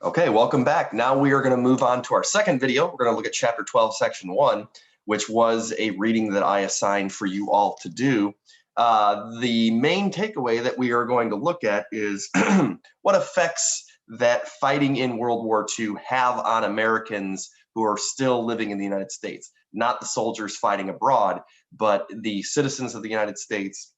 Okay, welcome back. Now we are going to move on to our second video. We're going to look at chapter 12, section 1, which was a reading that I assigned for you all to do. The main takeaway that we are going to look at is what effects that fighting in World War II have on Americans who are still living in the United States. Not the soldiers fighting abroad, but the citizens of the United States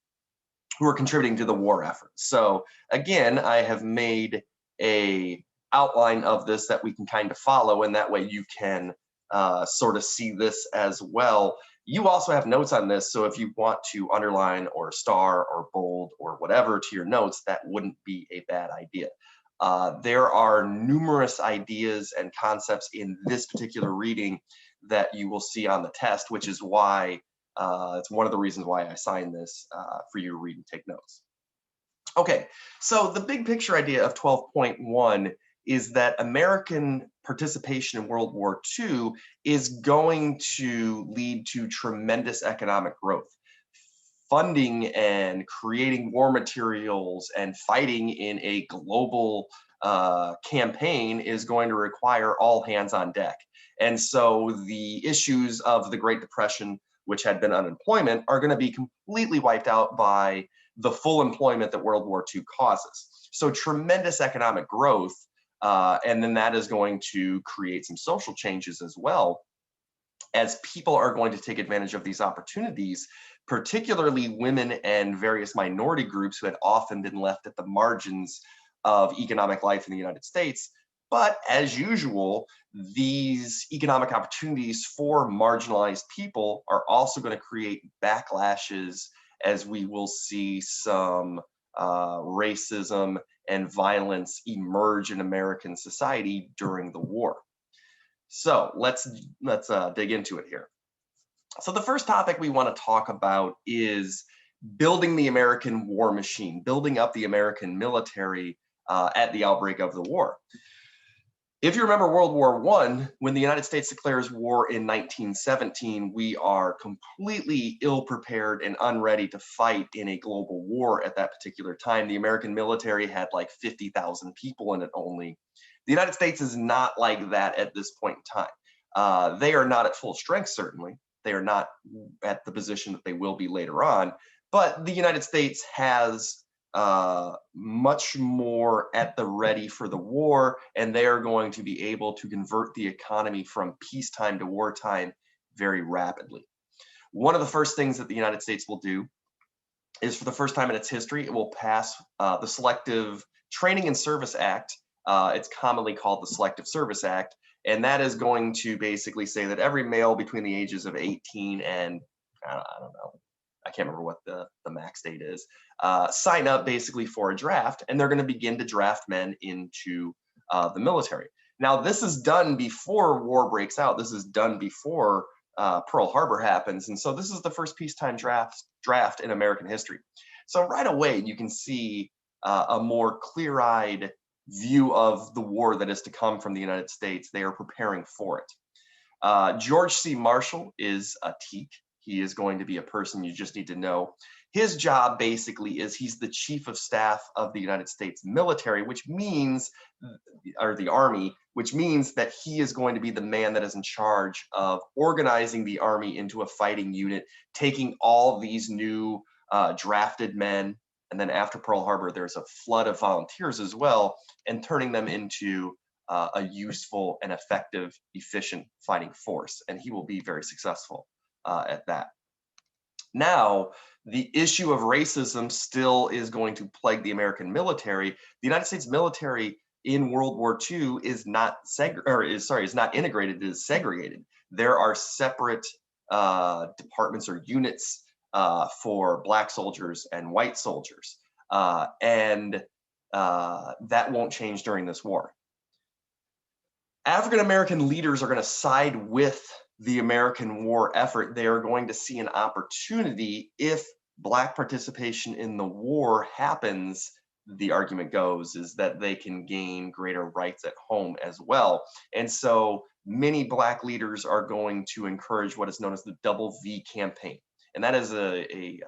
who are contributing to the war effort. So again, I have made a outline of this that we can kind of follow, and that way you can sort of see this as well. You also have notes on this, so if you want to underline or star or bold or whatever to your notes, that wouldn't be a bad idea. There are numerous ideas and concepts in this particular reading that you will see on the test, which is why it's one of the reasons why I assigned this for you to read and take notes. Okay, so the big picture idea of 12.1 is that American participation in World War II is going to lead to tremendous economic growth. Funding and creating war materials and fighting in a global campaign is going to require all hands on deck. And so the issues of the Great Depression, which had been unemployment, are going to be completely wiped out by the full employment that World War II causes. So tremendous economic growth, and then that is going to create some social changes as well, as people are going to take advantage of these opportunities, particularly women and various minority groups who had often been left at the margins of economic life in the United States. But as usual, these economic opportunities for marginalized people are also going to create backlashes, as we will see some racism and violence emerge in American society during the war. So let's dig into it here. So the first topic we want to talk about is building the American war machine, building up the American military at the outbreak of the war. If you remember World War I, when the United States declares war in 1917, we are completely ill-prepared and unready to fight in a global war at that particular time. The American military had like 50,000 people in it only. The United States is not like that at this point in time. They are not at full strength, certainly. They are not at the position that they will be later on. But the United States has much more at the ready for the war, and they are going to be able to convert the economy from peacetime to wartime very rapidly. One of the first things that the United States will do is, for the first time in its history, it will pass the Selective Training and Service Act. It's commonly called the Selective Service Act, and that is going to basically say that every male between the ages of 18 and, I don't know, I can't remember what the max date is, sign up basically for a draft, and they're going to begin to draft men into the military. Now, this is done before war breaks out. This is done before Pearl Harbor happens, and so this is the first peacetime draft in American history. So right away, you can see a more clear-eyed view of the war that is to come from the United States. They are preparing for it. George C. Marshall is a teak. He is going to be a person you just need to know. His job basically is he's the chief of staff of the United States military, which means, or the Army, which means that he is going to be the man that is in charge of organizing the Army into a fighting unit, taking all these new drafted men, and then after Pearl Harbor, there's a flood of volunteers as well, and turning them into a useful and effective, efficient fighting force. And he will be very successful at that. Now, the issue of racism still is going to plague the American military. The United States military in World War II is not integrated, it is segregated. There are separate departments or units for Black soldiers and white soldiers, and that won't change during this war. African American leaders are going to side with the American war effort. They are going to see an opportunity. If Black participation in the war happens, the argument goes, is that they can gain greater rights at home as well. And so many Black leaders are going to encourage what is known as the Double V campaign. And that is a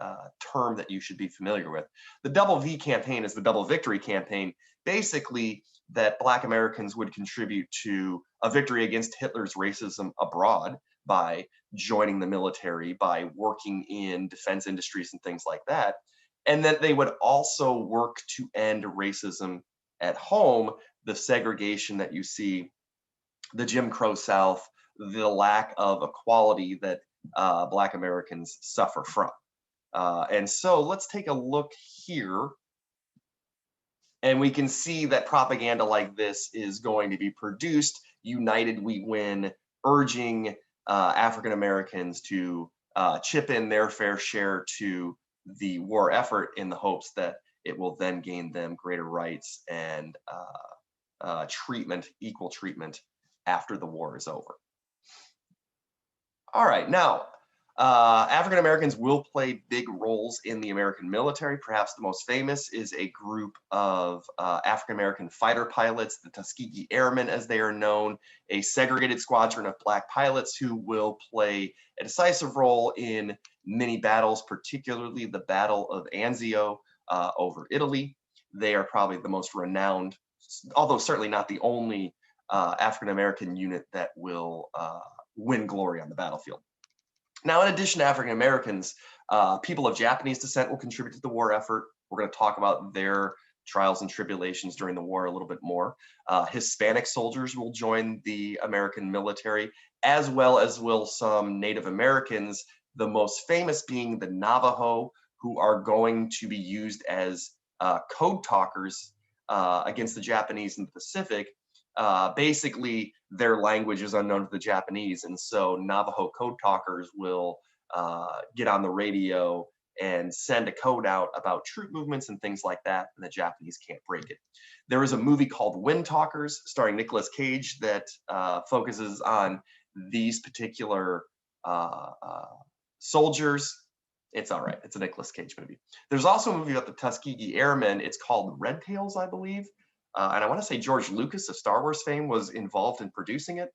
term that you should be familiar with. The Double V campaign is the Double Victory campaign. Basically, that Black Americans would contribute to a victory against Hitler's racism abroad by joining the military, by working in defense industries and things like that, and that they would also work to end racism at home, the segregation that you see, the Jim Crow South, the lack of equality that Black Americans suffer from. And so let's take a look here. And we can see that propaganda like this is going to be produced. United We Win, urging African Americans to chip in their fair share to the war effort in the hopes that it will then gain them greater rights and treatment, equal treatment after the war is over. All right, now, African Americans will play big roles in the American military. Perhaps the most famous is a group of African American fighter pilots, the Tuskegee Airmen as they are known, a segregated squadron of Black pilots who will play a decisive role in many battles, particularly the Battle of Anzio over Italy. They are probably the most renowned, although certainly not the only African American unit that will win glory on the battlefield. Now, in addition to African Americans, people of Japanese descent will contribute to the war effort. We're going to talk about their trials and tribulations during the war a little bit more. Hispanic soldiers will join the American military, as well as will some Native Americans, the most famous being the Navajo, who are going to be used as code talkers against the Japanese in the Pacific. Basically, their language is unknown to the Japanese, and so Navajo code talkers will get on the radio and send a code out about troop movements and things like that, and the Japanese can't break it. There is a movie called Wind Talkers starring Nicolas Cage that focuses on these particular soldiers. It's all right. It's a Nicolas Cage movie. There's also a movie about the Tuskegee Airmen. It's called Red Tails, I believe. And I want to say George Lucas of Star Wars fame was involved in producing it.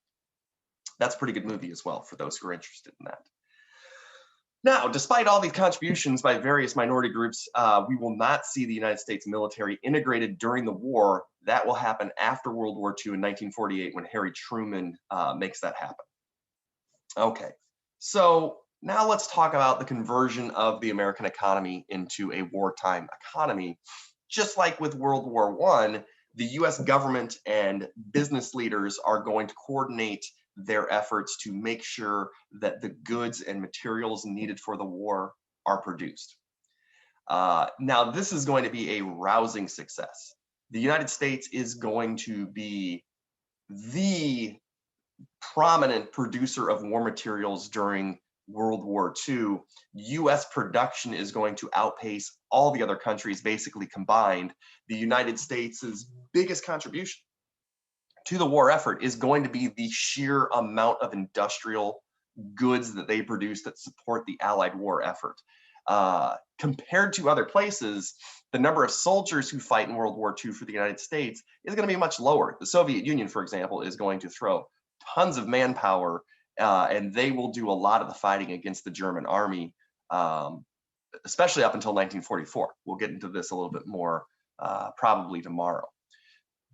That's a pretty good movie as well for those who are interested in that. Now, despite all these contributions by various minority groups, we will not see the United States military integrated during the war. That will happen after World War II in 1948 when Harry Truman makes that happen. Okay, so now let's talk about the conversion of the American economy into a wartime economy. Just like with World War I, the US government and business leaders are going to coordinate their efforts to make sure that the goods and materials needed for the war are produced. Now, this is going to be a rousing success. The United States is going to be the prominent producer of war materials during World War II. US production is going to outpace all the other countries basically combined. The United States' biggest contribution to the war effort is going to be the sheer amount of industrial goods that they produce that support the Allied war effort. Compared to other places, the number of soldiers who fight in World War II for the United States is going to be much lower. The Soviet Union, for example, is going to throw tons of manpower, and they will do a lot of the fighting against the German army, especially up until 1944. We'll get into this a little bit more probably tomorrow.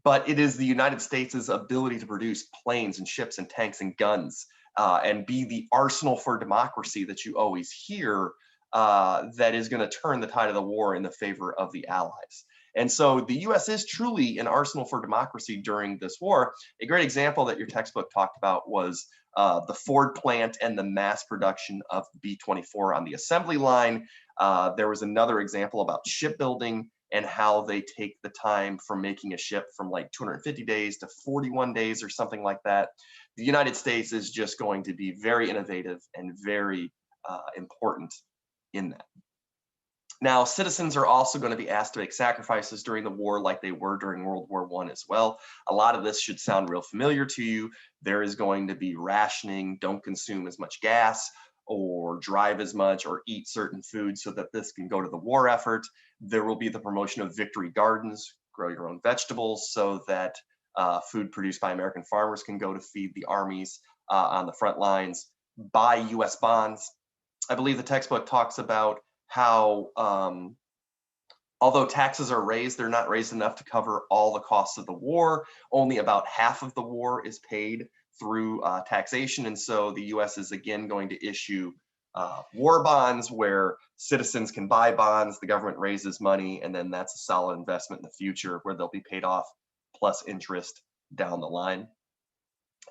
But it is the United States' ability to produce planes and ships and tanks and guns and be the arsenal for democracy that you always hear that is going to turn the tide of the war in the favor of the Allies. And so the US is truly an arsenal for democracy during this war. A great example that your textbook talked about was the Ford plant and the mass production of B-24 on the assembly line. There was another example about shipbuilding and how they take the time from making a ship from like 250 days to 41 days or something like that. The United States is just going to be very innovative and very important in that. Now, citizens are also going to be asked to make sacrifices during the war like they were during World War I as well. A lot of this should sound real familiar to you. There is going to be rationing, don't consume as much gas or drive as much or eat certain foods so that this can go to the war effort. There will be the promotion of victory gardens, grow your own vegetables so that food produced by American farmers can go to feed the armies on the front lines, buy US bonds. I believe the textbook talks about how Although taxes are raised, they're not raised enough to cover all the costs of the war. Only about half of the war is paid through taxation. And so the US is again going to issue war bonds where citizens can buy bonds, the government raises money, and then that's a solid investment in the future where they'll be paid off plus interest down the line.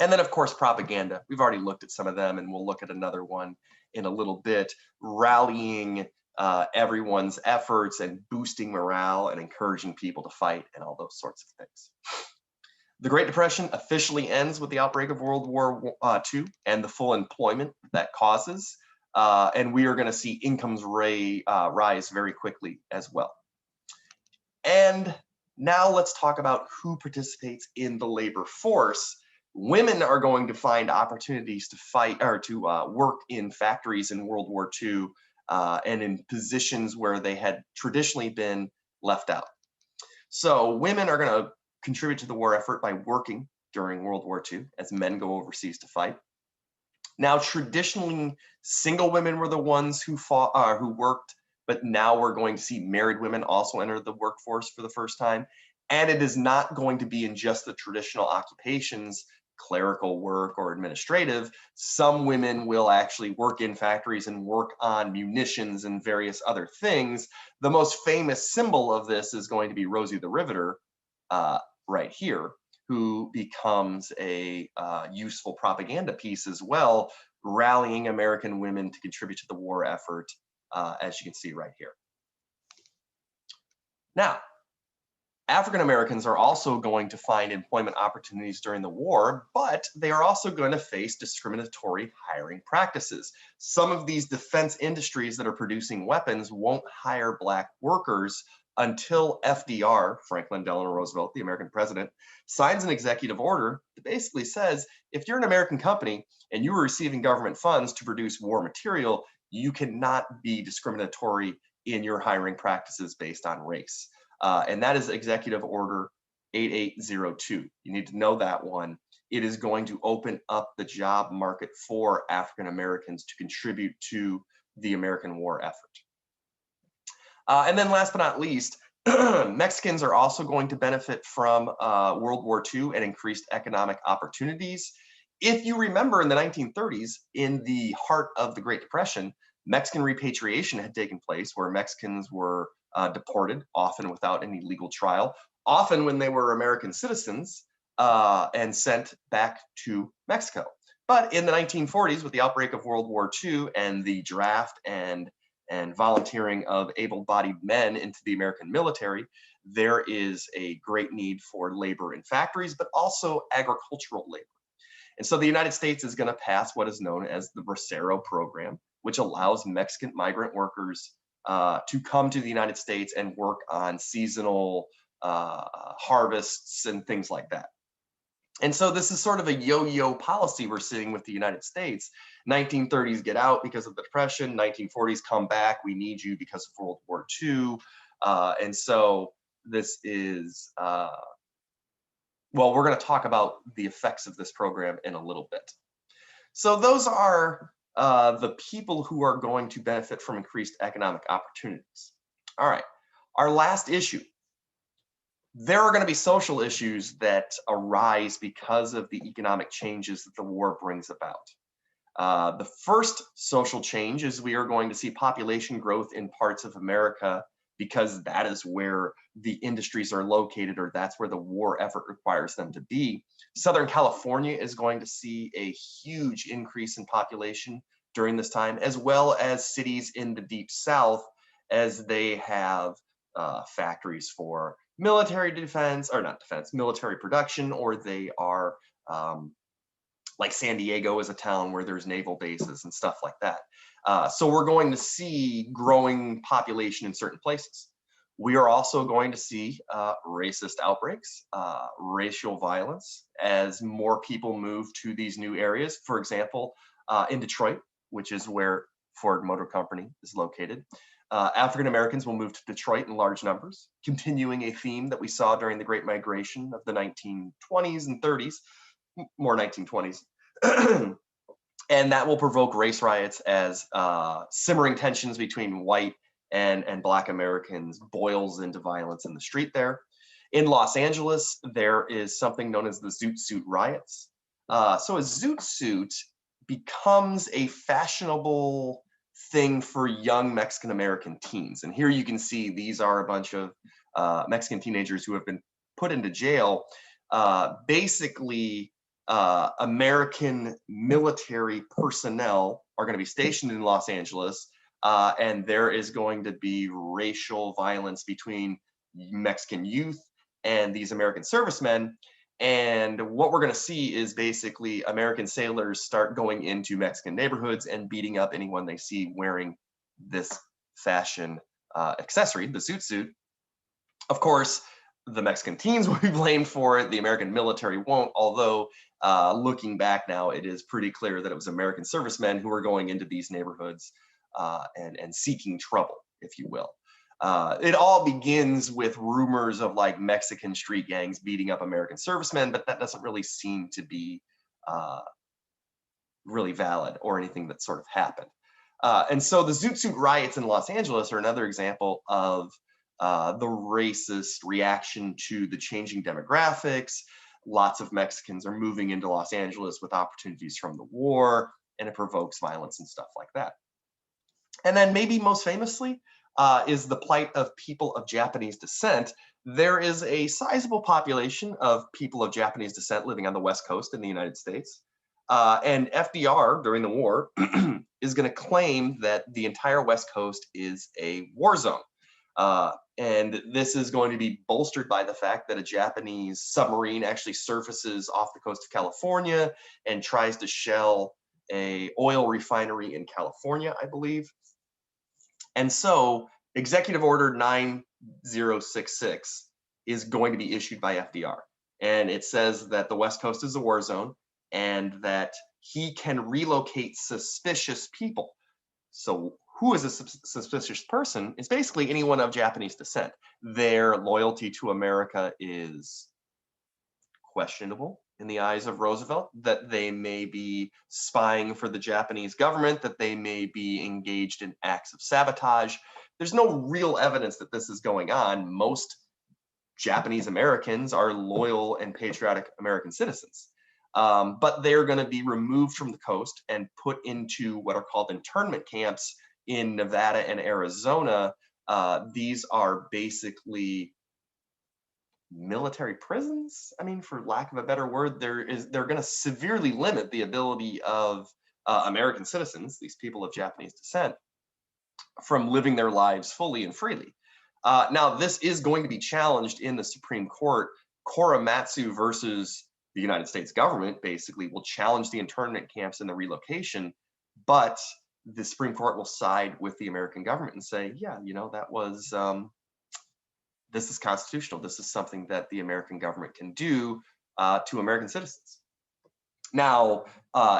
And then, of course, propaganda. We've already looked at some of them, and we'll look at another one in a little bit, rallying everyone's efforts and boosting morale and encouraging people to fight and all those sorts of things. The Great Depression officially ends with the outbreak of World War II and the full employment that causes. And we are going to see incomes rise very quickly as well. And now let's talk about who participates in the labor force. Women are going to find opportunities to fight or to work in factories in World War II and in positions where they had traditionally been left out. So women are going to contribute to the war effort by working during World War II as men go overseas to fight. Now, traditionally, single women were the ones who fought, who worked, but now we're going to see married women also enter the workforce for the first time. And it is not going to be in just the traditional occupations, clerical work or administrative. Some women will actually work in factories and work on munitions and various other things. The most famous symbol of this is going to be Rosie the Riveter right here, who becomes a useful propaganda piece as well, rallying American women to contribute to the war effort, as you can see right here. Now, African Americans are also going to find employment opportunities during the war, but they are also going to face discriminatory hiring practices. Some of these defense industries that are producing weapons won't hire Black workers until FDR, Franklin Delano Roosevelt, the American president, signs an executive order that basically says, if you're an American company and you are receiving government funds to produce war material, you cannot be discriminatory in your hiring practices based on race. And that is Executive Order 8802. You need to know that one. It is going to open up the job market for African Americans to contribute to the American war effort. And then last but not least, Mexicans are also going to benefit from World War II and increased economic opportunities. If you remember in the 1930s, in the heart of the Great Depression, Mexican repatriation had taken place where Mexicans were deported, often without any legal trial, often when they were American citizens, and sent back to Mexico. But in the 1940s, with the outbreak of World War II and the draft and volunteering of able-bodied men into the American military, there is a great need for labor in factories, but also agricultural labor. And so the United States is going to pass what is known as the Bracero program, which allows Mexican migrant workers to come to the United States and work on seasonal harvests and things like that. And so this is sort of a yo-yo policy we're seeing with the United States. 1930s get out because of the Depression, 1940s come back, we need you because of World War II. And so this is, well, we're going to talk about the effects of this program in a little bit. So those are the people who are going to benefit from increased economic opportunities. All right, our last issue. There are going to be social issues that arise because of the economic changes that the war brings about. The first social change is we are going to see population growth in parts of America because that is where the industries are located, or that's where the war effort requires them to be. Southern California is going to see a huge increase in population during this time, as well as cities in the Deep South, as they have factories for military defense, or not defense, military production, or they are like San Diego is a town where there's naval bases and stuff like that. So we're going to see growing population in certain places. We are also going to see racist outbreaks, racial violence, as more people move to these new areas. For example, in Detroit, which is where Ford Motor Company is located, African Americans will move to Detroit in large numbers, continuing a theme that we saw during the Great Migration of the 1920s and 30s, more 1920s. And that will provoke race riots as simmering tensions between white and Black Americans boils into violence in the street there. In Los Angeles, there is something known as the Zoot Suit riots. So a Zoot Suit becomes a fashionable thing for young Mexican American teens. And here you can see these are a bunch of Mexican teenagers who have been put into jail. Basically, American military personnel are going to be stationed in Los Angeles, and there is going to be racial violence between Mexican youth and these American servicemen. And what we're going to see is basically American sailors start going into Mexican neighborhoods and beating up anyone they see wearing this fashion accessory, the Zoot Suit. Of course, the Mexican teens will be blamed for it. The American military won't, although looking back now, it is pretty clear that it was American servicemen who were going into these neighborhoods and seeking trouble, if you will. It all begins with rumors of like Mexican street gangs beating up American servicemen, but that doesn't really seem to be really valid or anything that sort of happened. And so the Zoot Suit riots in Los Angeles are another example of the racist reaction to the changing demographics. Lots of Mexicans are moving into Los Angeles with opportunities from the war, and it provokes violence and stuff like that. And then maybe most famously is the plight of people of Japanese descent. There is a sizable population of people of Japanese descent living on the West Coast in the United States. And FDR during the war is going to claim that the entire West Coast is a war zone. And this is going to be bolstered by the fact that a Japanese submarine actually surfaces off the coast of California and tries to shell an oil refinery in California, I believe. And so Executive Order 9066 is going to be issued by FDR. And it says that the West Coast is a war zone and that he can relocate suspicious people. So who is a suspicious person? It's basically anyone of Japanese descent. Their loyalty to America is questionable in the eyes of Roosevelt, that they may be spying for the Japanese government, that they may be engaged in acts of sabotage. There's no real evidence that this is going on. Most Japanese Americans are loyal and patriotic American citizens. But they're going to be removed from the coast and put into what are called internment camps in Nevada and Arizona. These are basically military prisons. I mean, for lack of a better word, they're going to severely limit the ability of American citizens, these people of Japanese descent, from living their lives fully and freely. Now, this is going to be challenged in the Supreme Court. Korematsu versus the United States government basically will challenge the internment camps and the relocation, but the Supreme Court will side with the American government and say, yeah, you know, that was, this is constitutional. This is something that the American government can do to American citizens. Now,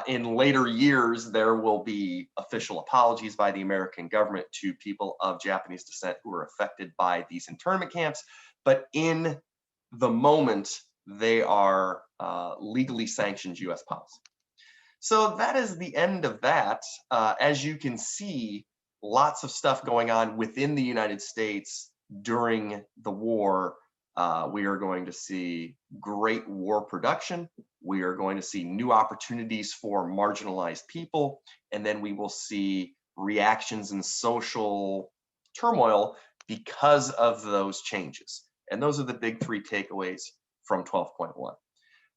in later years, there will be official apologies by the American government to people of Japanese descent who were affected by these internment camps, but in the moment, they are legally sanctioned U.S. policy. So that is the end of that. As you can see, lots of stuff going on within the United States during the war. We are going to see great war production. We are going to see new opportunities for marginalized people. And then we will see reactions and social turmoil because of those changes. And those are the big three takeaways from 12.1.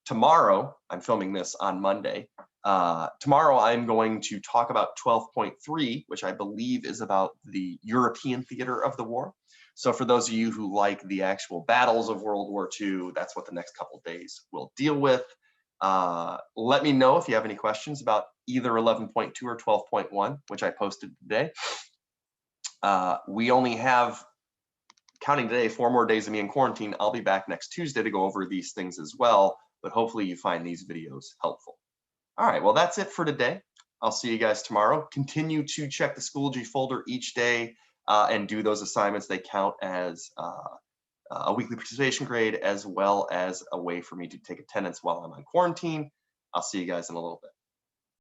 Tomorrow, I'm filming this on Monday. Tomorrow, I'm going to talk about 12.3, which I believe is about the European theater of the war. So for those of you who like the actual battles of World War II, that's what the next couple of days will deal with. Let me know if you have any questions about either 11.2 or 12.1, which I posted today. We only have, counting today, 4 more days of me in quarantine. I'll be back next Tuesday to go over these things as well, but hopefully you find these videos helpful. All right, well, that's it for today. I'll see you guys tomorrow. Continue to check the Schoology folder each day and do those assignments. They count as a weekly participation grade, as well as a way for me to take attendance while I'm on quarantine. I'll see you guys in a little bit.